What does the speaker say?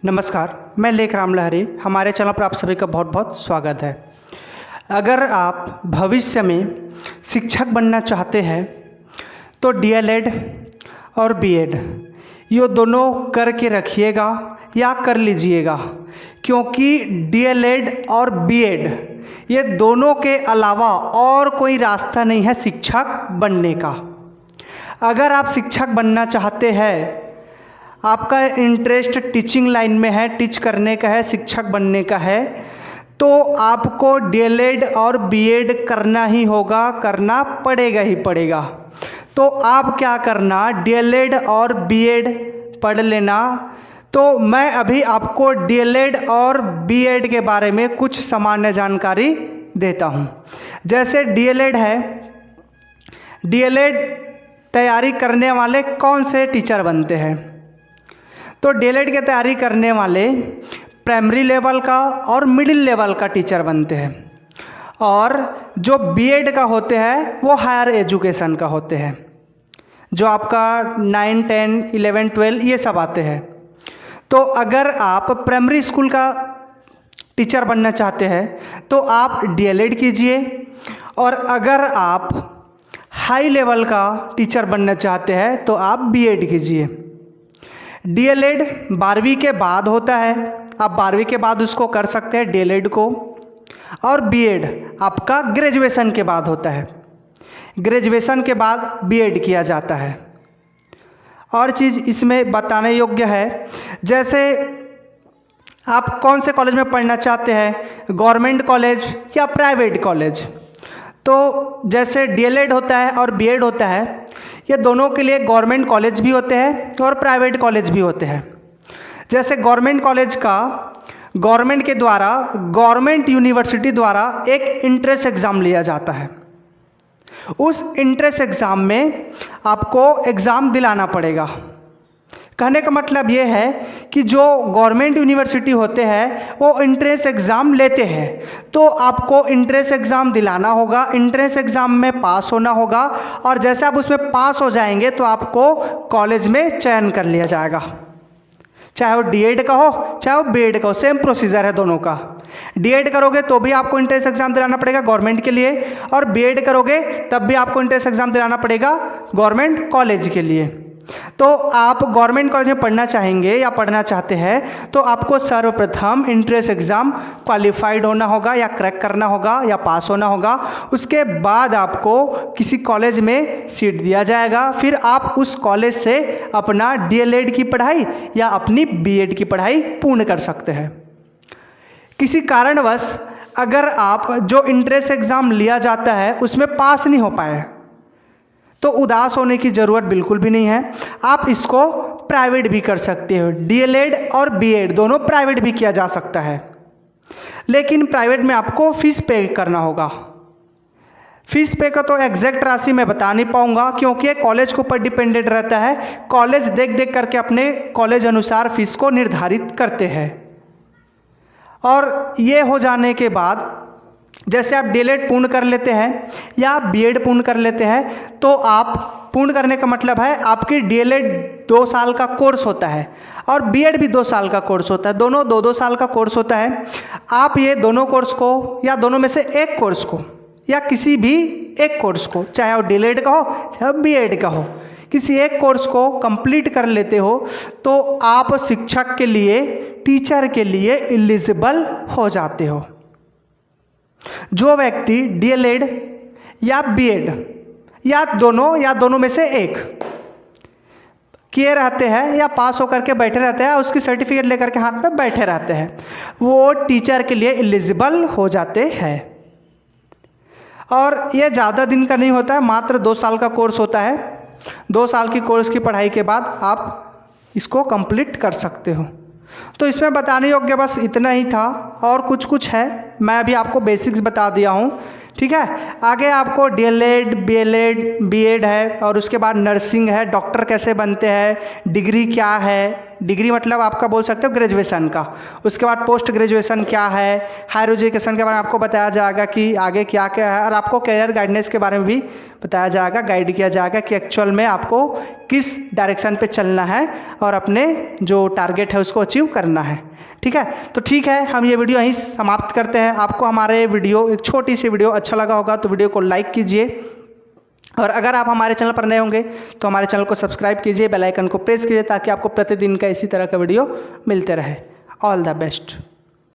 नमस्कार, मैं लेख राम लहरी। हमारे चैनल पर आप सभी का बहुत बहुत स्वागत है। अगर आप भविष्य में शिक्षक बनना चाहते हैं तो डीएलएड और बीएड ये दोनों करके रखिएगा या कर लीजिएगा, क्योंकि डीएलएड और बीएड ये दोनों के अलावा और कोई रास्ता नहीं है शिक्षक बनने का। अगर आप शिक्षक बनना चाहते हैं, आपका इंटरेस्ट टीचिंग लाइन में है, टीच करने का है, शिक्षक बनने का है, तो आपको डीएलएड और बीएड करना ही होगा, करना पड़ेगा ही पड़ेगा। तो आप क्या करना, डीएलएड और बीएड पढ़ लेना। तो मैं अभी आपको डीएलएड और बीएड के बारे में कुछ सामान्य जानकारी देता हूँ। जैसे डीएलएड है, डीएलएड तैयारी करने वाले कौन से टीचर बनते हैं? तो डीएलएड की तैयारी करने वाले प्राइमरी लेवल का और मिडिल लेवल का टीचर बनते हैं, और जो बीएड का होते हैं वो हायर एजुकेशन का होते हैं, जो आपका 9, 10, 11, 12 ये सब आते हैं। तो अगर आप प्राइमरी स्कूल का टीचर बनना चाहते हैं तो आप डीएलएड कीजिए, और अगर आप हाई लेवल का टीचर बनना चाहते हैं तो आप बीएड कीजिए। डीएलएड 12वीं के बाद होता है, आप 12वीं के बाद उसको कर सकते हैं डीएलएड को, और बीएड आपका ग्रेजुएशन के बाद होता है, ग्रेजुएशन के बाद बीएड किया जाता है। और चीज़ इसमें बताने योग्य है, जैसे आप कौन से कॉलेज में पढ़ना चाहते हैं, गवर्नमेंट कॉलेज या प्राइवेट कॉलेज। तो जैसे डीएलएड होता है और बीएड होता है, ये दोनों के लिए गवर्नमेंट कॉलेज भी होते हैं और प्राइवेट कॉलेज भी होते हैं। जैसे गवर्नमेंट कॉलेज का गवर्नमेंट के द्वारा, गवर्नमेंट यूनिवर्सिटी द्वारा एक इंट्रेंस एग्ज़ाम लिया जाता है। उस इंट्रेंस एग्ज़ाम में आपको एग्ज़ाम दिलाना पड़ेगा। कहने का मतलब ये है कि जो गवर्नमेंट यूनिवर्सिटी होते हैं वो इंट्रेंस एग्ज़ाम लेते हैं, तो आपको इंट्रेंस एग्ज़ाम दिलाना होगा, इंट्रेंस एग्ज़ाम में पास होना होगा, और जैसे आप उसमें पास हो जाएंगे तो आपको कॉलेज में चयन कर लिया जाएगा। चाहे वो डीएड का हो चाहे वो बीएड का हो, सेम प्रोसीजर है दोनों का। डीएड करोगे तो भी आपको इंट्रेंस एग्ज़ाम दिलाना पड़ेगा गवर्नमेंट के लिए, और बीएड करोगे तब भी आपको इंट्रेंस एग्ज़ाम दिलाना पड़ेगा गवर्नमेंट कॉलेज के लिए। तो आप गवर्नमेंट कॉलेज में पढ़ना चाहेंगे या पढ़ना चाहते हैं तो आपको सर्वप्रथम इंट्रेंस एग्ज़ाम क्वालिफाइड होना होगा या क्रैक करना होगा या पास होना होगा। उसके बाद आपको किसी कॉलेज में सीट दिया जाएगा, फिर आप उस कॉलेज से अपना डीएलएड की पढ़ाई या अपनी बीएड की पढ़ाई पूर्ण कर सकते हैं। किसी कारणवश अगर आप जो इंट्रेंस एग्ज़ाम लिया जाता है उसमें पास नहीं हो पाए तो उदास होने की ज़रूरत बिल्कुल भी नहीं है। आप इसको प्राइवेट भी कर सकते हो, डीएलएड और बीएड दोनों प्राइवेट भी किया जा सकता है, लेकिन प्राइवेट में आपको फ़ीस पे करना होगा। फ़ीस पे का तो एग्जैक्ट राशि मैं बता नहीं पाऊँगा, क्योंकि कॉलेज के ऊपर डिपेंडेंट रहता है। कॉलेज देख देख करके अपने कॉलेज अनुसार फ़ीस को निर्धारित करते हैं। और ये हो जाने के बाद जैसे आप डीएलएड पूर्ण कर लेते हैं या बीएड पूर्ण कर लेते हैं, तो आप पूर्ण करने का मतलब है आपकी डीएलएड 2 साल का कोर्स होता है और बीएड भी 2 साल का कोर्स होता है, दोनों 2-2 साल का कोर्स होता है। आप ये दोनों कोर्स को या दोनों में से एक कोर्स को या किसी भी एक कोर्स को, चाहे वो डीएलएड का हो चाहे बीएड का हो, किसी एक कोर्स को कंप्लीट कर लेते हो तो आप शिक्षक के लिए, टीचर के लिए एलिजिबल हो जाते हो। जो व्यक्ति डीएलएड या बीएड या दोनों में से एक किए रहते हैं या पास होकर के बैठे रहते हैं, उसकी सर्टिफिकेट लेकर के हाथ में बैठे रहते हैं, वो टीचर के लिए एलिजिबल हो जाते हैं। और ये ज़्यादा दिन का नहीं होता है, मात्र 2 साल का कोर्स होता है। 2 साल की कोर्स की पढ़ाई के बाद आप इसको कंप्लीट कर सकते हो। तो इसमें बताने योग्य बस इतना ही था, और कुछ है, मैं अभी आपको बेसिक्स बता दिया हूँ ठीक है। आगे आपको डीएलएड, बीएलएड, बीएड है और उसके बाद नर्सिंग है, डॉक्टर कैसे बनते हैं, डिग्री क्या है, डिग्री मतलब आपका बोल सकते हो ग्रेजुएशन का। उसके बाद पोस्ट ग्रेजुएशन क्या है, हायर एजुकेशन के बारे में आपको बताया जाएगा कि आगे क्या क्या है, और आपको करियर गाइडेंस के बारे में भी बताया जाएगा, गाइड किया जाएगा कि एक्चुअल में आपको किस डायरेक्शन पे चलना है और अपने जो टारगेट है उसको अचीव करना है। ठीक है, तो ठीक है, हम ये वीडियो यहीं समाप्त करते हैं। आपको हमारे वीडियो, एक छोटी सी वीडियो अच्छा लगा होगा तो वीडियो को लाइक कीजिए, और अगर आप हमारे चैनल पर नए होंगे तो हमारे चैनल को सब्सक्राइब कीजिए, बेल आइकन को प्रेस कीजिए ताकि आपको प्रतिदिन का इसी तरह का वीडियो मिलते रहे। All the best.